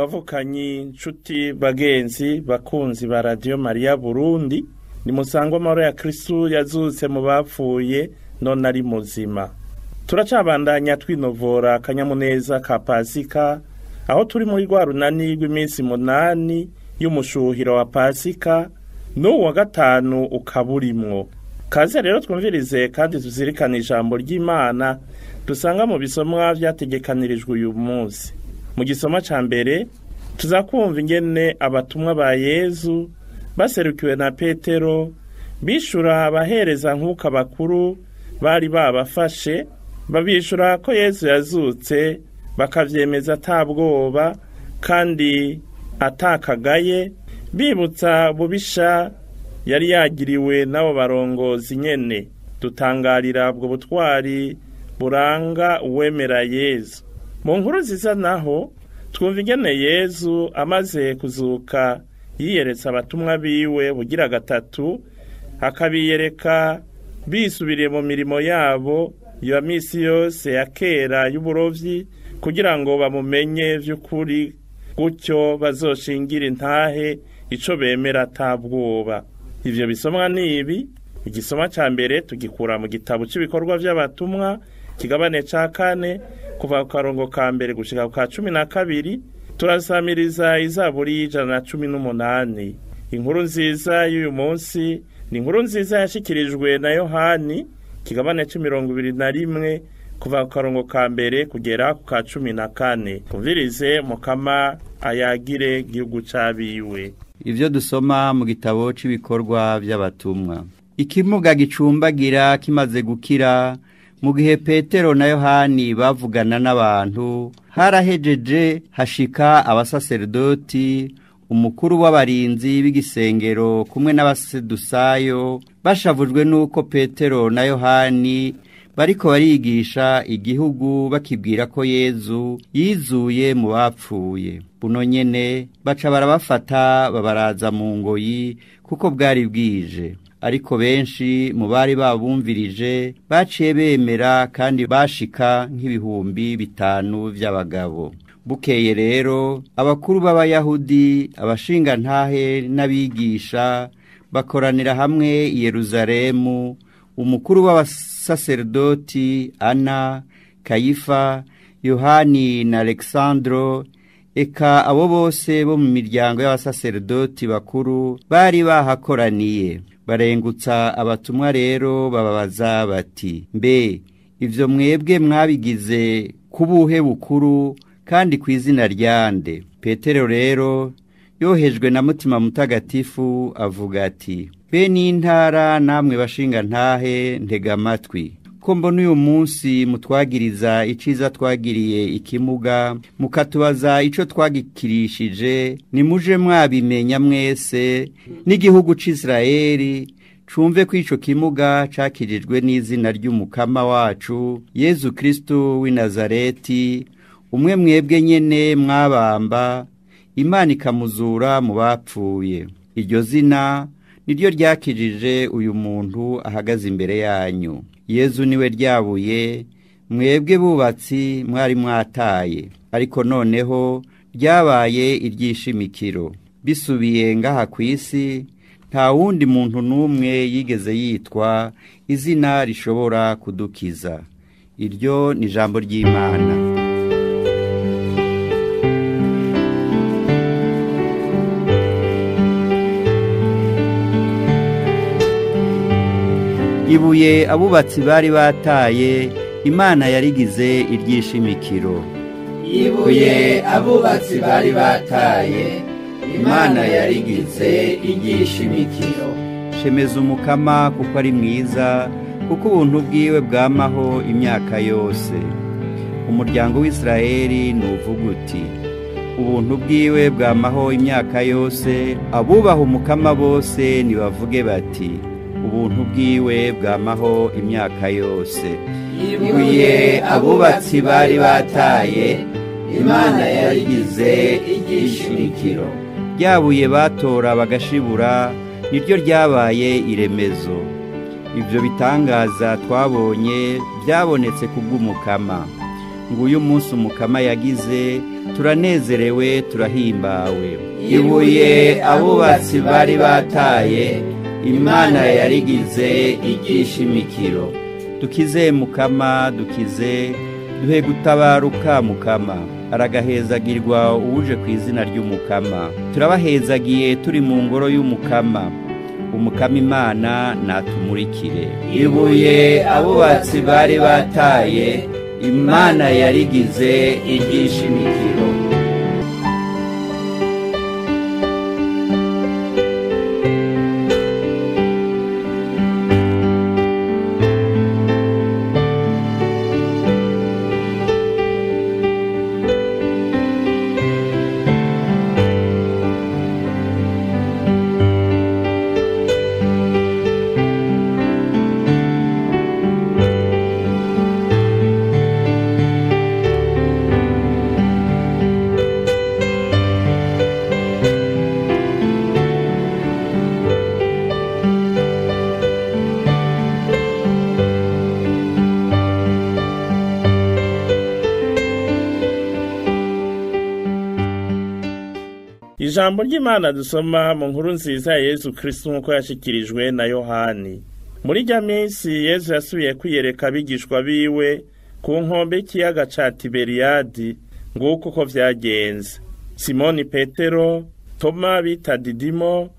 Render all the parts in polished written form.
bavukanyi nshuti bagenzi bakunzi ba Radio Maria Burundi, ni musangwa amahoro ya Kristo yazutse mu bapfuye none ari muzima. Turacabandanya twinovora akanyamuneza ka Pasika, aho turi muri rwa runani rw'iminsi 8 y'umushuhiro wa Pasika, n'uwa wa gatanu ukaburimwo. Kaze rero twumvirize kandi tuzirikana ijambo ry'Imana dusanga mu bisomwa vyategekanirijwe uyu munsi. Mu gisoma ca mbere tuzakumva ingene abatumwa ba Yezu baserukiwe na Petero bishura abahereza nkuka bakuru bari babafashe, babishura ko Yezu yazutse, bakavyemeza atabwoba kandi atakagaye, bibutsa bubisha yari yagiriwe nabo barongozi nyene. Dutangarira ubwo butwari buranga uwemera Yezu. Mu nkuru nziza naho twumva ingene Yezu amaze kuzuka yiyeretse abatumwa biwe bugira gatatu, akabiyereka bisubiriye mu mirimo yabo ya misi yose ya kera y'uburovyi, kugira ngo bamumenye vy'ukuri, gutyo bazoshingira intahe ico bemera atabwoba. Ivyo bisomwa nibi. Igisoma ca mbere tugikura mu gitabo cy'ibikorwa vy'abatumwa kigabane ca 4 kuva ku karongo ka mbere gushika ku ka 12. Turasamiriza izaburi 118. Inkuru nziza y'uyu munsi ni inkuru nziza yashikirijwe na Yohani kigabane c'21 kuva ku karongo ka mbere kugera ku ka 14. Kumvirize Mukama ayagire gihugu cabiwe. Ivyo dusoma mu gitabo cy'ibikorwa by'abatumwa. Ikimuga gicumbagira kimaze gukira, mu gihe Petero na Yohani bavugana n'abantu, harahejeje hashika abasaserdoti, umukuru w'abarinzi b'igisengero kumwe n'abasedusayo, bashavujwe nuko Petero na Yohani bariko barigisha igihugu bakibwira ko Yezu yizuye mu bapfuye. Buno nyene baca barabafata babaraza mu ngoyi kuko bwari bwije. Ariko benshi mu bari babumvirije baciye bemera, kandi bashika nk'ibihumbi 5 by'abagabo. Bukeye rero abakuru b'Abayahudi, abashingantahe n'abigisha bakoranira hamwe i Yerusalemu. Umukuru w'abasaserdoti Ana, Kayifa, Yohani na Alexandro, eka abo bose bo mu miryango y'abasaserdoti bakuru bari bahakoraniye. Barengutsa abatumwa rero bababaza bati, mbe ivyo mwebwe mwabigize kubuhe bukuru kandi kw'izina ryande? Petero rero yohejwe na mutima mutagatifu avuga ati, be n'intara namwe bashinga ntahe ntega amatwi, ko mbona uyu munsi mutwagiriza iciza twagiriye ikimuga, mukatubaza ico twagikirishije. Nimuje mwabimenya mwese n'igihugu c'Israeli cumve ko ico kimuga cakirijwe n'izina ry'umukama wacu Yezu Kristo w'i Nazareti, umwe mwebwe nyene mwabamba, Imana ikamuzura mu bapfuye. Iryo zina niryo ryakijije uyu muntu ahagaze imbere yanyu. Yezu niwe ryabuye mwebwe bubatsi mwari mwataye, ariko noneho ryabaye iryishimikiro. Bisubiye ngaha kw'isi, nta wundi muntu n'umwe yigeze yitwa izina rishobora kudukiza. Iryo ni ijambo ry'Imana. Ibuye abubatsi bari bataye, Imana yarigize iryishimikiro. Ibuye abubatsi bari bataye, Imana yarigize iryishimikiro. Shemeza umukama kuko ari mwiza, kuko ubuntu bwiwe bwamaho imyaka yose. Umuryango w'Israeli nuvuga uti, ubuntu bwiwe bwamaho imyaka yose. Abubaha umukama bose nibavuge bati, ubuntu bwiwe bwamaho imyaka yose. Ibuye abubatsi bari bataye, Imana yarigize iryishimikiro. Ryabuye batora bagashibura, niryo ryabaye iremezo. Ibyo bitangaza twabonye byabonetse kubw'umukama. nguyu umunsi umukama yagize, turanezerewe turahimbawe. ibuye abubatsi bari bataye, Imana yarigize igishimikiro. Dukize Mukama, dukize, duhe gutabaruka Mukama. Aragahezagirwa uwuje ku izina ry'Umukama. Turabahezagiye turi mu ngoro y'Umukama. Umukama Imana natumurikire. ibuye abubatsi bari bataye, Imana yarigize igishimikiro. Ijambo ry'Imana dusoma mu nkuru nziza ya Yesu Kristo nk'uko yashikirijwe na Yohani. Muri rya minsi Yesu yasubiye kwiyereka abigishwa biwe ku nkombe y'ikiyaga ca Tiberiyadi, nguko uko vyagenze. Simoni Petero, Toma bita Didimo,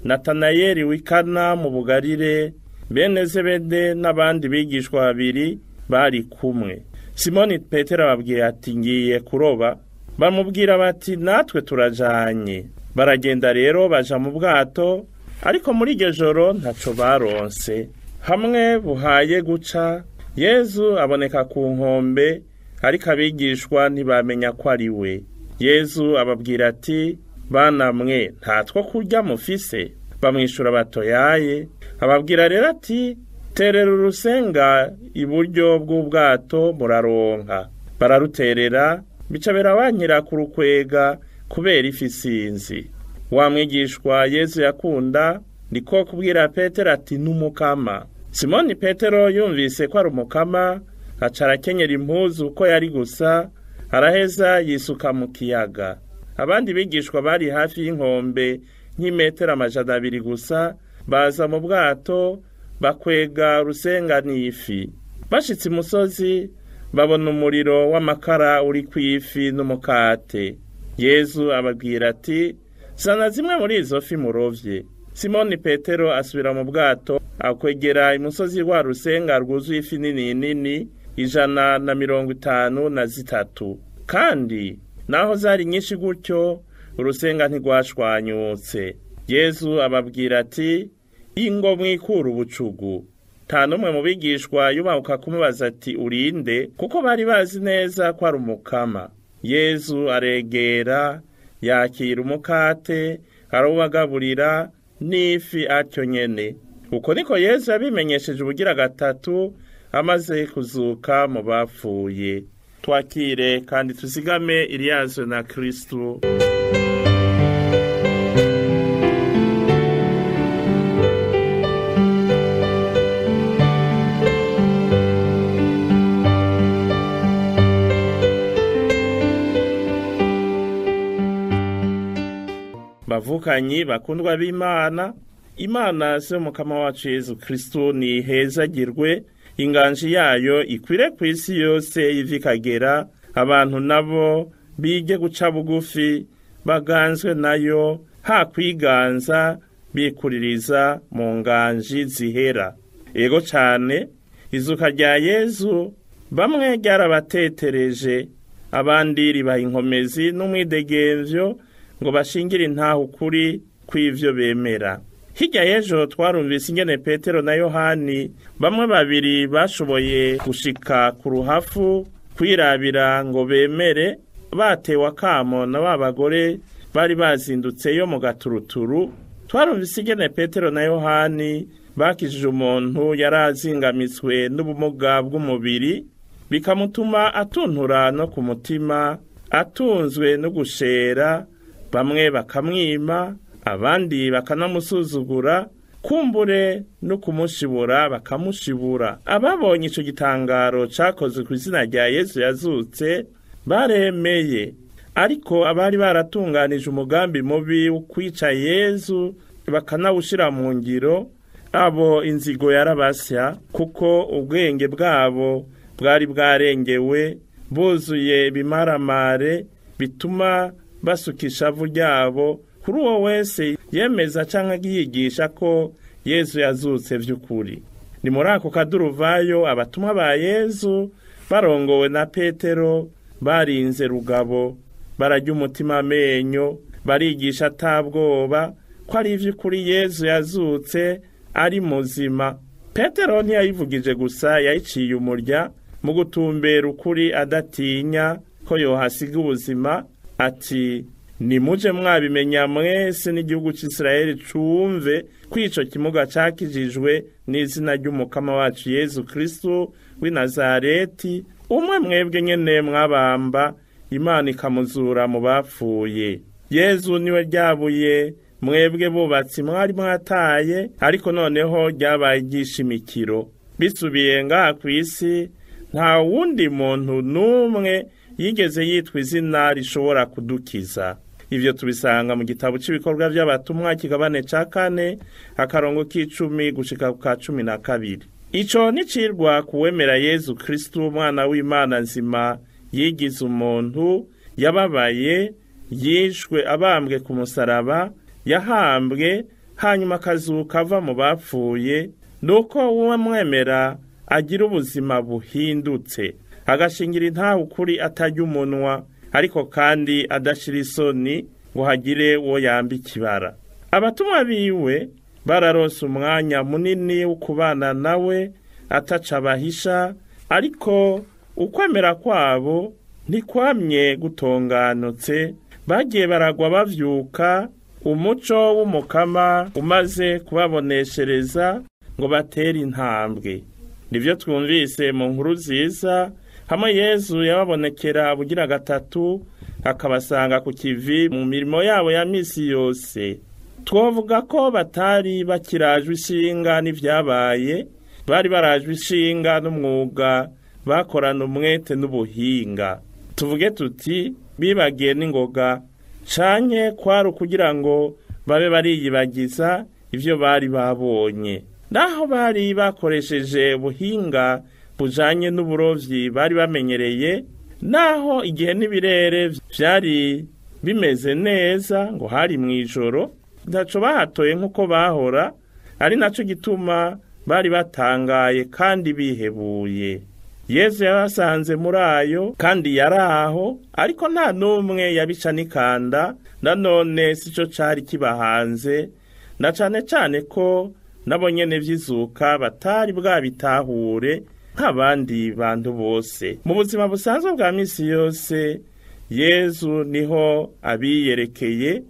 Natanayeli w'Ikana mu Bugarire, bene Zebede n'abandi bigishwa babiri bari kumwe. Simoni Petero ababwira ati ngiye kuroba. Bamubwira bati natwe turajanye. Baragenda rero baja mu bwato, ariko muri iryo joro ntaco baronse. Hamwe buhaye guca, Yesu aboneka ku nkombe, ariko abigishwa ntibamenya ko ari we. Yesu ababwira ati bana mwe ntatwo kurya mufise? Bamwishura batoyaye. Ababwira rero ati terera urusenga iburyo bw'ubwato muraronka. Bararuterera, bica birabankira ku rukwega kubera ifi sinzi. Wa mwigishwa Yesu yakunda niko kubwira Petero ati n'Umukama. Simoni Petero yumvise ko ari Umukama, aca arakenyera impuzu uko yari gusa, araheza yisuka mu kiyaga. Abandi bigishwa bari hafi y'inkombe nk'imetero 200 gusa, baza mu bwato bakwega urusenga n'ifi. Bashitse imusozi babona umuriro w'amakara uri kw'ifi n'umukate. Yesu ababwira ati zana zimwe muri izo fi murovye. Simoni Petero asubira mu bwato akwegera imusozi wa rusenga rwuzuye ifi nini nini 153. Kandi naho zari nyinshi gutyo urusenga ntigwashwanyutse. Yesu ababwira ati ingo mwikura ubucugu. Nta n'umwe mu bigishwa yubahuka kumubaza ati urinde, kuko bari bazi neza ko ari Umukama. Yesu aregera, yakira umukate, arawubagaburira n'ifi atyo nyene. Uko niko Yesu yabimenyesheje ubugira gatatu amaze kuzuka mu bapfuye. Twakire kandi tuzigame iriyazo na Kristo. Bavukanyi bakundwa b'Imana, Imana se Umukama wacu Yesu Kristo ni hezagirwe, inganji yayo ikwire ku isi yose ivikagera, abantu nabo bige guca bugufi, baganzwe nayo, ha kwiganza bikuririza mu nganji zihera. Ego cane, izuka rya Yesu bamwe ryarabatetereje, abandi ribaha inkomezi n'umwidegemvyo ngo bashingire intaho kuri kw'ivyo bemera. Hirya y'ejo twarumvise ingene Petero na Yohani bamwe babiri bashoboye gushika ku ruhafu kwirabira ngo bemere, batewe akamo na ba bagore bari bazindutseyo mu gaturuturu. Twarumvise ingene Petero na Yohani bakijije umuntu yarazingamitswe n'ubumuga bw'umubiri, bikamutuma atuntura no ku mutima, atunzwe no gushera, bamwe bakamwima, abandi bakanamusuzugura, kumbure no kumushibura bakamushibura. Ababonye ico gitangaro cakozwe ku izina rya Yesu yazutse baremeye, ariko abari baratunganije umugambi mubi wo kwica Yesu bakanawushira mu ngiro, abo inzigo yarabasya, kuko ubwenge bwabo bwari bwarengewe, buzuye bimaramare bituma basukisha ivu ryabo kuri uwo wese yemeza canke yigisha ko Yesu yazutse vy'ukuri. Ni muri ako kaduruvayo abatumwa ba Yesu barongowe na Petero barinze rugabo, bararya umutima amenyo, barigisha atabwoba ko ari ivy'ukuri Yesu yazutse ari muzima. Petero ntiyayivugije gusa, yayiciye umurya mu gutumbera ukuri adatinya ko yohasiga ubuzima, ati nimuje mwabimenya mwese n'igihugu c'Isirayeli cumve ko ico kimuga cakijijwe n'izina ry'umukama wacu Yesu Kristo w'i Nazareti, umwe mwebwe nyene mwabamba, Imana ikamuzura mu bapfuye. Yesu niwe ryabuye mwebwe bubatsi mwari mwataye, ariko noneho ryabaye iry'ishimikiro. Bisubiye ngaha kw'isi, nta wundi muntu n'umwe yigeze yitwa izina rishobora kudukiza. Ivyo tubisanga mu gitabo cy'ibikorwa by'abatumwa kigabane ca 4 akarongo k'10 gushika ku ka 12. Ico nicirwa kuwemera Yesu Kristo umwana w'Imana nzima, yigize umuntu, yababaye, yishwe abambwe ku musaraba, yahambwe, hanyuma akazuka ava mu bapfuye, nuko uwo mwemera agira ubuzima buhindutse, agashingira intahe ukuri atarya umunwa, ariko kandi adashira isoni ngo hagire uwo yamba ikibara. Abatumwa biwe bararonse umwanya munini wo kubana nawe ataca abahisha, ariko ukwemera kwabo ntikwamye gutonganutse, bagiye baragwa bavyuka, umuco w'umukama umaze kubaboneshereza ngo batere intambwe. Nivyo twumvise mu nkuru nziza, hamwe Yesu yababonekera bugira gatatu, akabasanga ku kivi mu mirimo yabo ya misi yose. Twovuga ko batari bakirajwe ishinga n'ivyabaye, bari barajwe ishinga n'umwuga, bakorana umwete n'ubuhinga. Tuvuge tuti bibagiye n'ingoga, canke kwari kugira ngo babe bariyibagiza ivyo bari babonye. Naho bari bakoresheje ubuhinga bujanye n'uburovyi bari bamenyereye, naho igihe n'ibirere vyari bimeze neza ngo hari mwijoro, ntaco bahatoye nk'uko bahora, ari naco gituma bari batangaye kandi bihebuye. Yesu yabasanze muri ayo kandi yaraho, ariko nta n'umwe yabica n'ikanda, nanone sico cari kibahanze, na cane cane ko nabo nyene vy'izuka batari bwabitahure nk'abandi bantu bose. Mu buzima busanzwe bwa misi yose, Yesu niho abiyerekeye,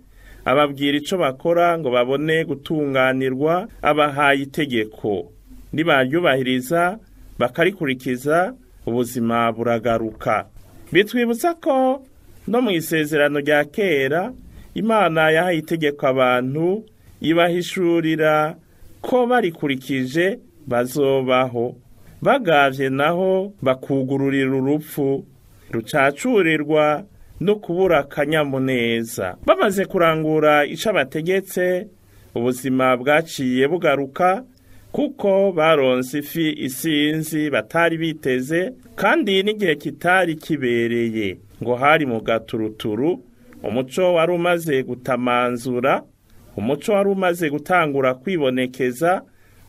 ababwira ico bakora ngo babone gutunganirwa, abahaye itegeko. Nibaryubahiriza bakarikurikiza, ubuzima buragaruka. Bitwibutsa ko no mu isezerano rya kera Imana yahaye itegeko abantu, ibahishurira ko barikurikije bazobaho, bagavye naho bakugururira urupfu rucacurirwa no kubura akanyamuneza. Bamaze kurangura ico abategetse, ubuzima bwaciye bugaruka, kuko baronse ifi isinzi batari biteze, kandi n'igihe kitari kibereye ngo hari mu gaturuturu. Umuco wari umaze gutamanzura, umuco wari umaze gutangura kwibonekeza.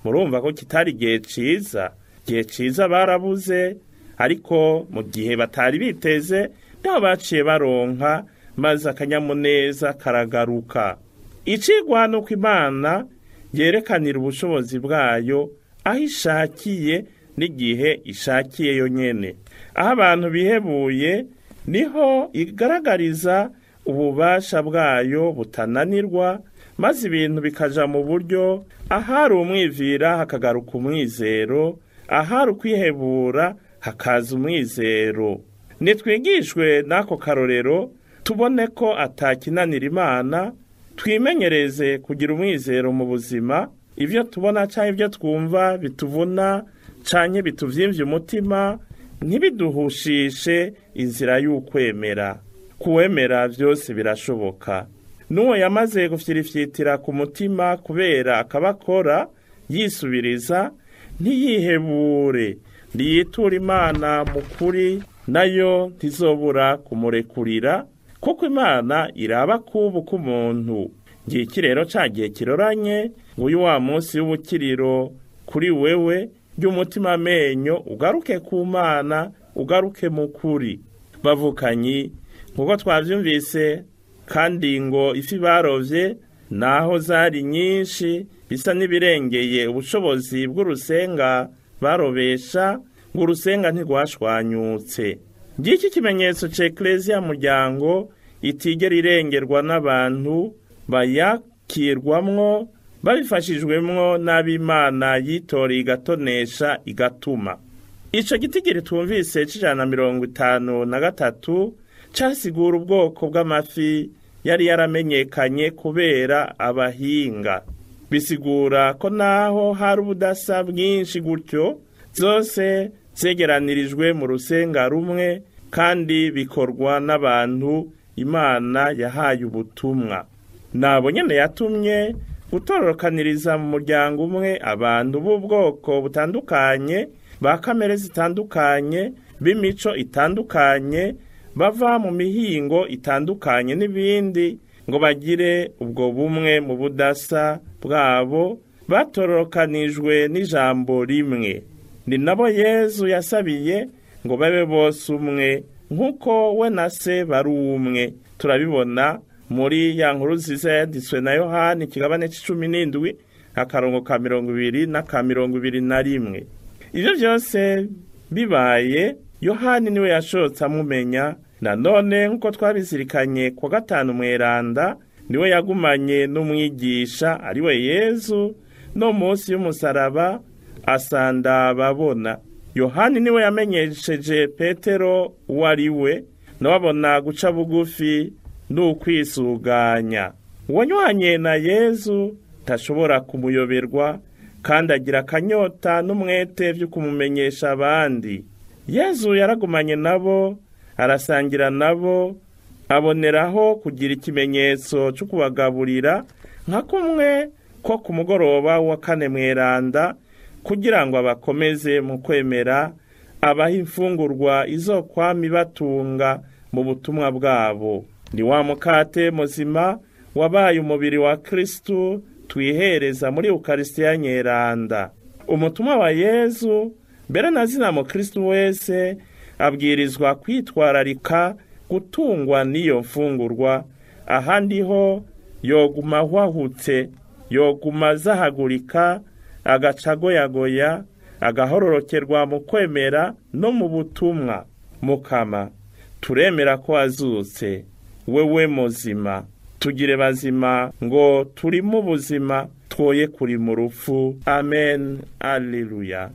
Murumva ko kitari igihe ciza. Igihe ciza barabuze, ariko mu gihe batari biteze niho baciye baronka, maze akanyamuneza karagaruka. Icigwa nuko Imana yerekanira ubushobozi bwayo aho ishakiye n'igihe ishakiye yonyene. Aho abantu bihebuye niho igaragariza ububasha bwayo butananirwa, maze ibintu bikaja mu buryo. Ahari umwivira hakagaruka umwizero, ahari ukwihebura hakaza umwizero. Nitwigishwe n'ako karorero, tubone ko atakinanira Imana, twimenyereze kugira umwizero mu buzima, ivyo tubona canke ivyo twumva bituvuna canke bituvyimvye umutima ntibiduhushishe inzira y'ukwemera. Kuwemera vyose birashoboka. N'uwo yamaze gufyirifyitira ku mutima kubera akabakora yisubiriza, ntiyihebure, ntiyitura Imana mu kuri, nayo ntizobura kumurekurira, kuko Imana iraba kubu k'umuntu. Ngiki rero ca gihe kiroranye, nguyu wa munsi w'ubukiriro kuri wewe, ry'umutima amenyo ugaruke ku Mana, ugaruke mu kuri. Bavukanyi, nkuko twavyumvise, kandi ngo ifi barovye naho zari nyinshi bisa n'ibirengeye ubushobozi bw'urusenga barobesha, ngo urusenga ntigwashwanyutse. Ngiki kimenyetso c'Eklezia muryango itigera irengerwa n'abantu bayakirwamwo babifashijwemwo n'ab'Imana yitoreye igatonesha igatuma. Ico gitigiri twumvise c'153 casigura ubwoko bw'amafi yari yaramenyekanye kubera abahinga. Bisigura ko naho hari ubudasa bwinshi gutyo, zose zegeranirijwe mu rusenga rumwe kandi bikorwa n'abantu Imana yahaye ubutumwa. Nabo nyene yatumye gutororokaniriza mu muryango umwe abantu b'ubwoko butandukanye, ba kamere zitandukanye, b'imico itandukanye, bava mu mihingo itandukanye n'ibindi, ngo bagire ubwo bumwe mu budasa bwabo, batororokanijwe n'ijambo rimwe. Ni nabo Yezu yasabiye ngo babe bose umwe, nk'uko we na se bari umwe. Turabibona muri ya nkuru nziza yanditswe na Yohani ikigabane c'17 akarongo ka 20 na ka 21. Ivyo vyose bibaye, Yohani niwe yashotse amumenya. Nanone nk'uko twabizirikanye kwa gatanu mweranda, niwe yagumanye n'umwigisha ariwe Yezu, no munsi y'umusaraba asanda babona. Yohani niwe yamenyesheje Petero uwariwe, nababona guca bugufi n'ukwisuganya. Uwanyuranye na Yezu tashobora kumuyoberwa, kandi agira akanyota n'umwete vyo kumumenyesha abandi. Yezu yaragumanye nabo, arasangira nabo, aboneraho kugira ikimenyetso cyo kubagaburira nka kumwe ko ku mugoroba wa kane mweranda, kugira ngo abakomeze mu kwemera, abaha imfungurwa izokwama ibatunga mu butumwa bwabo. Ni wa mukate muzima wabaye umubiri wa Kristu twihereza muri Ukaristiya nyeranda. Umutumwa wa Yezu, mbere na zina mu Kristu wese, abwirizwa kwitwararika gutungwa n'iyo mfungurwa, ahandi ho yoguma hwahutse, yoguma zahagurika, agacagoyagoya, agahororokerwa mu kwemera no mu butumwa. Mukama, turemera ko azutse, wewe muzima, tugire bazima ngo turi mu buzima, twoye kuri mu rupfu. Amen. Alleluia.